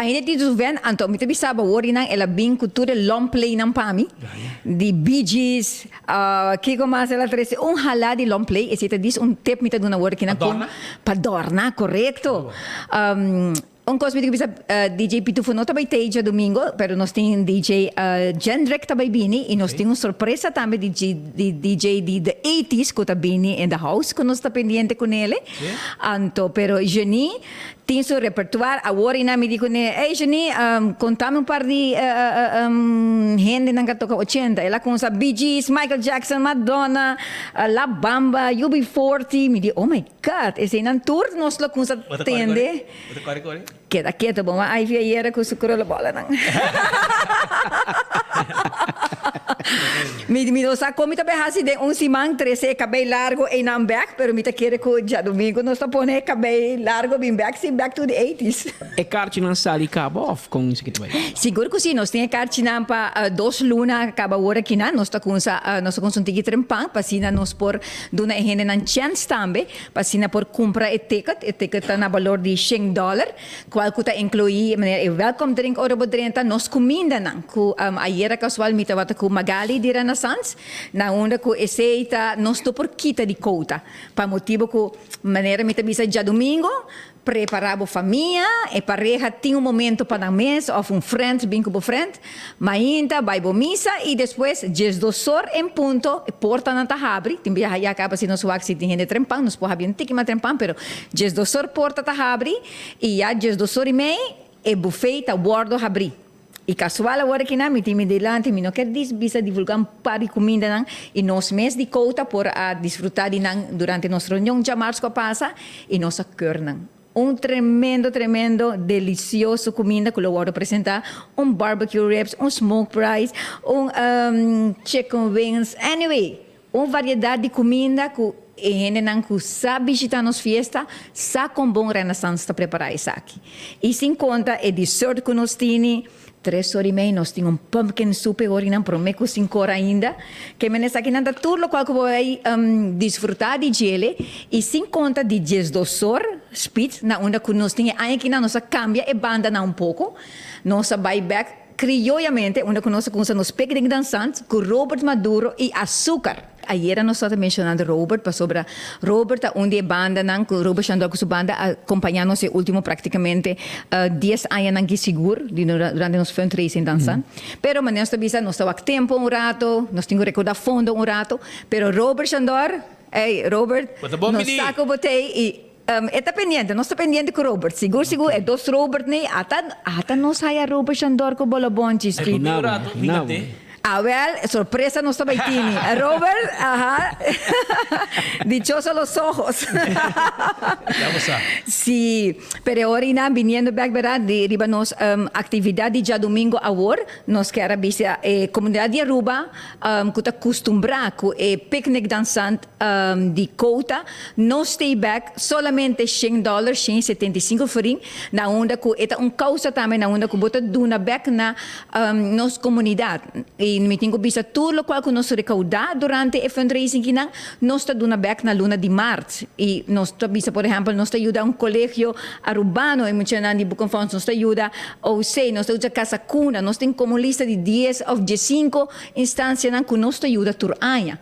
Ainda dito ven, anto mi tabi saba wori nang elabing kultura long play ng pami. Di Bee Gees, Kiko Masala Trece, hala di long play. Esita dis un tip mi taduna wori kinang Padorna? Padorna, correcto. Un cosme que bisa DJ Pitufo não também teja domingo, pero nós tem DJ Jendrek também bini e nós tem uma surpresa também de DJ de The 80s que tá bini in the house que nós tá pendiente com ele. Anto, pero Jenny tem seu repertório. Agora ina me digo ne, hey Jenny, contame um par de gente nang katoka 80. Ela com sa Bee Gees, Michael Jackson, Madonna, La Bamba, UB40. Me digo, oh my God, esse nan tour nós lá com sa tende. Quieto, bom, aí vieira com o sucuro da bola, não. Me sa como também hasi de simang 13 cabelo largo e não back, pero me quer que já domingo nós tá pone cabelo largo bem back, sim back to the 80s. E karte não sali cabo off com isso que tu vai. Seguro que sim, nós tem karte não para 2 luna acaba hora aqui nós tá com um ticket trempang, para sina nós por dona hene nan chance também, para sina por comprar ticket tá na valor de $100, qual que tá inclui maneira welcome drink ora bodrenta nós comida não, que ayer casual me tava com Magali de Renaissance, na onda que aceita nós tô por quita de cota, para motivo que maneira me tabisa já domingo preparava a família e pareja tinha um momento para a mesa ou friend, bem com o friend, mas ainda vai para missa e depois, às 2 horas em ponto, porta não está abre, tem que acaba se nós vamos tem gente trempang, nós podemos não ter que mais trempang, pero às 2 horas porta está abre e já às 2 horas e meia e buffet está bordo abre. E casual agora que não me tem delante, me não quer bisa divulgar um par de comida não e nós mês de cota por a desfrutar de não durante nossa reunião de março que passa e nossa cor não. Tremendo, delicioso comida que eu vou apresentar. Barbecue ribs, smoke fries, chicken wings. Anyway, variedade de comida que a gente não sabe visitar nas fiestas, sabe com bom Renaissance para preparar isso aqui. E sem conta, é dessert que nós temos. 3 horas e meia, nós temos pumpkin soup, agora não prometo 5 horas ainda, que me aqui não tudo o qual que vou desfrutar de gele, e sem conta de 12 horas, speed, na onda que nós temos, aqui na nossa cambia e banda um pouco, nossa buyback, criollamente, onde nós usamos nos pequenos dançantes, com Robert Maduro e açúcar. Ayer nós estávamos mencionando Robert, para sobre Robert, onde a banda, com Robert Chandor com sua banda, acompanhando-nos o último praticamente 10 anos seguro, durante nos fundraising dançando. Pero, mas nós também nós estávamos tempo rato, nós tínhamos que recordar fundo rato, pero Robert Chandor, hey, Robert, nós saco botei e está pendiente, nós está pendiente com Robert. Seguro, é 2 Robert, né? Ata nós saia Robert Chandor com bola bom, Chiski. Não. Well, sorpresa no estaba Haitini. Robert, ajá. Dichoso los ojos. Sí, pero ahora viniendo back, ¿verdad? De arriba nos actividad de ya domingo ahora, nos queda visa comunidad de Aruba, que está acostumbrada con picnic danzante de cota, no stay back, solamente $100, $175 na onda que é causa também na onda que bota duna back na nossa comunidade. E me tenho visto tudo o qual que nós recaudar durante o fundraising que nós está dando back na luna de março e nós está visto, por exemplo, nós está ajuda um colégio urbano e muitos de Bucanfons nós está ajuda ou sei nós está ajuda casa cuna nós tem como lista de 10 ou de 5 instâncias que nós está ajuda tur aña